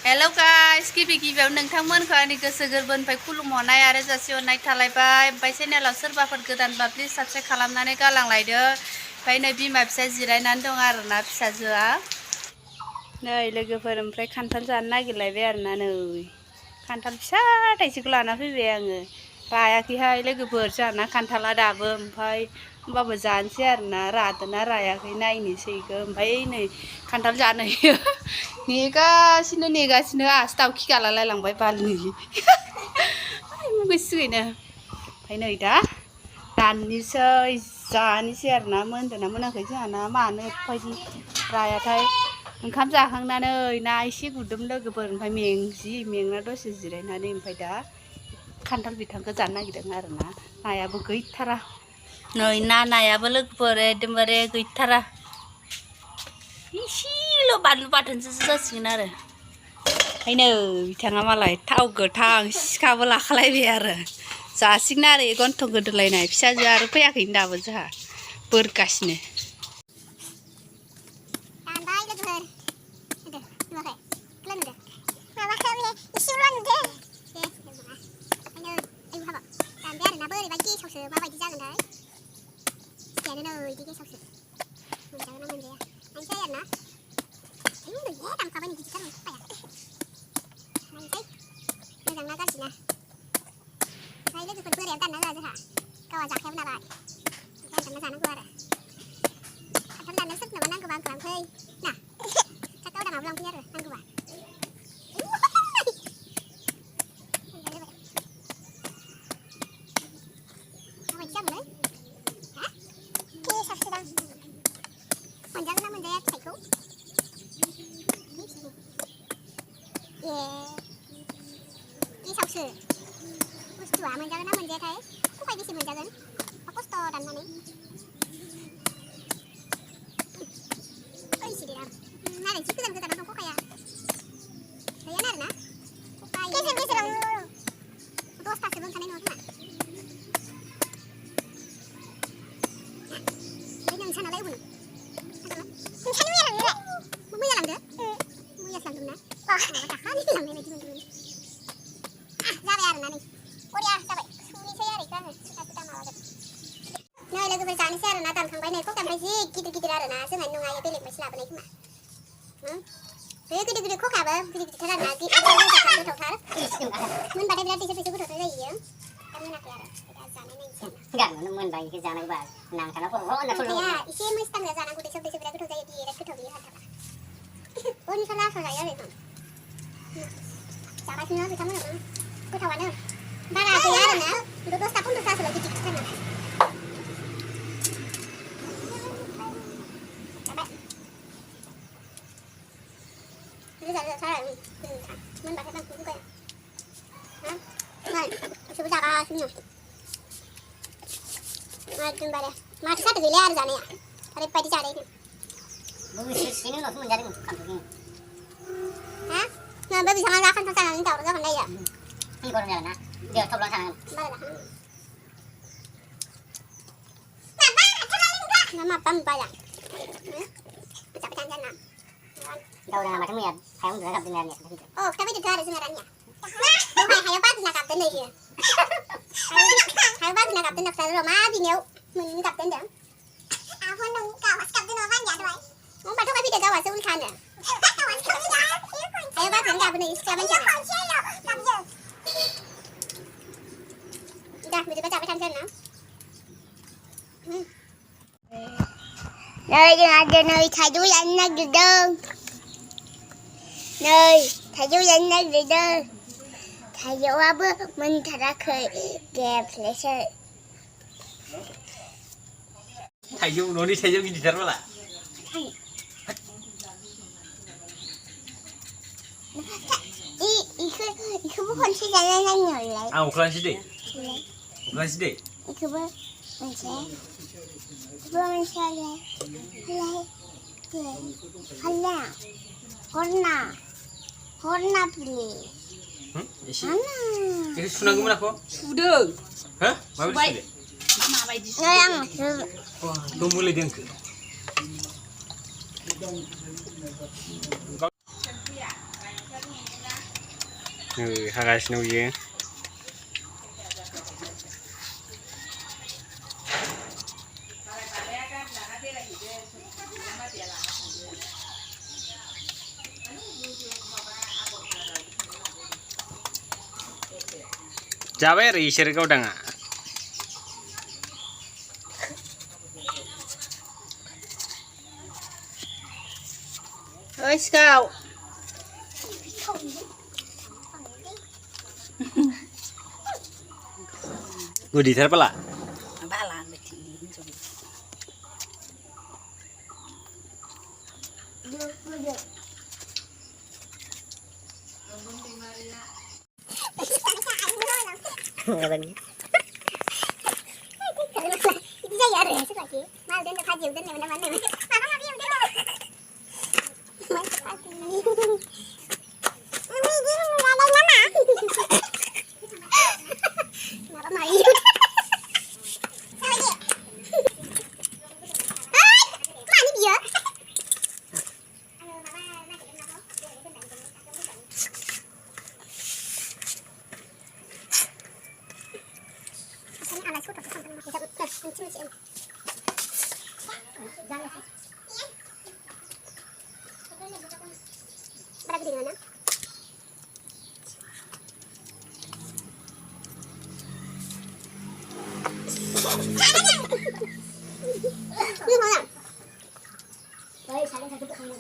Hello guys गिबियाव नोंथांमोनखौ आंनि गोसो गोरबोनिफ्राय खुलुमहरनाय आरो जासिहरनाय थालायबाय। ओमफ्राय चेनेलाव सोरबाफोर गोदानबा प्लिज साबस्क्राइब खालामनानै गालांलायदो। ओमफ्राय नै बिमा फिसा जिरायनानै दं आरोना फिसाजोआ। नै लोगोफोर ओमफ्राय खान्थाल जानो नागिरलायबाय आरोना नै खान्थाल फिसा थाइसेखौ लाना फैबाय आङो। रायाखैहाय लोगोफोर जाना खान्थाला दाबो ओमफ्राय होमबाबो जानोसै आरोना रादोंना रायाखै नायनोसै इखो। ओमफ्राय नै खान्थाल जानो नेगासिनो आहासो दावखि गालालायलांबाय बालनि मुगैसिगोनो। ओमफ्राय नै दा दाननोसै जानोसै आरोना मोन्दोंना मोनाखै जोंहाना मानो एफाबायदि रायाथाय। ओंखाम जाखांनानै ना एसे गुरदों लोगोफोर ओमफ्राय मेंना दसे जिरायनानै ओमफ्राय दा खान्थाल बिथांखौ जानो नागिरदों आरोना। नायाबो गैथारा नै नायाबो लोगोफोर एकदमबारे गैथारा इसेल' बानलु बाथोनसो जासिगोन आरो। ओमफ्राय नै बिथाङा मालाय थाव गोथां सिखाबो लाखालायबाय आरो जासिगोन आरो गन्थं गोदोलायनाय। फिसाजोआ आरो फैयाखैनो दाबो जोंहा बोरगासिनो। बुस्थुआ मोनजागोन ना मोनजायाथाय खबाइ बेसे मोनजागोन खस्थ' दाननानै नायलाय जि गोजान गोजानाव दं खखाया गैयानो आरोना गेजेरावनो 10थासो मोनखानाय नङा खोमा। ओमफ्राय नोंसानालाय अबे नोंसानि मैया लांदो मैयासो लांदोंमोन ना दाखालि लांनाय बायदि मोनदोंमोन। जाबाय आरोना नै बरिया जाबाय सुनोसै आरो इखो आङो सुदा माबागोन। नै लोगोफोर जानोसै आरोना दानखांबाय नै खखाया जि गिदिर आरोना जोंहानि नङा इयो बेलेगनिफ्रायसो लाबोनाय खोमा। बे गिदिर खखायाबो गिदिरथार आरोना गोथावथार मोनबाथाय बिराद दैसो गोथावथार जायो इयो। दा मोनाखै आरो दा जानाय नायनोसै गारनानै मोनबाय इखो जानांगौबा नांखाना खर'आ एसे मोजां जानांगौ दैसो बिराद गोथाव जायो बिराद गोथाव बियो हाथारा उननिफ्राय लासआव जायो आरो जागासिनो बिथांमोनाबो गोथावानो बारा गैया आरोना 10ता 15तासोल' गिदिरथार नालाय। मोनबाथाय बांसिन बुगाया बिसोरबो जागासिनो एकदमबारे माथो जादों गैला आरो जानाया ओरैबायदि जानायनो बोसोरसेनि उनावसो मोनजादों खान्थालखौ। नोंबो बिथाङा जा खान्थाल जानानै दावराव जागोन नायो गरम जागोन ना दैयाव थब्ल'ना थानांगोन बारा माबा मोनबाय आं जाबाय थानो जाना गावदाङा माथो मैया हायाव उन्दुना गाबदों आरो खिथा फैदोंथ' आरो जोंहा रानिया दहाय हायाव बाज्रिना गाबदों नै इयो हायाव बाज्रिना गाबदों ना फिसाजो र' मा बिनियाव मोनैनो गाबदों होनदों आब' नों गावासो गाबदों नङा मानिया दहाय होनबा थगाय फैदो गावासो उल्था होनो हायाव बाज्रिनानै गाबो नै सिख्ला मानसियानो दा बिदिबा जाबाय थानोसै आरोना। नै जोंहा दिनै थाइजौ जानो नागिरदों नै थाइजौ जानो नागिरदों थाइजौआबो मोनथाराखै गेफलेसो थाइजौ न'नि थाइजौ गिदिरथार माला इखौबो खनसे जाना नायनोलाय आं अख्लानोसै दे इखौबो मोनसे हरना प्लिज एसे सुनांगौमोन आखौ सुदों हो माबायदि सुदों आं दम मोलायदों आंखो हागासिनो बियो जाबाय आरो इसोर गावदाङा ओइ सिखाव गुदिथार बाला Balan betul ini coba. Ngapain? Itu saya ada ya suka sih. Mal dan kaji udah nih mana-mana. Mana lagi udah. Berapa di mana? Ini mana? Baik, saling satu kamu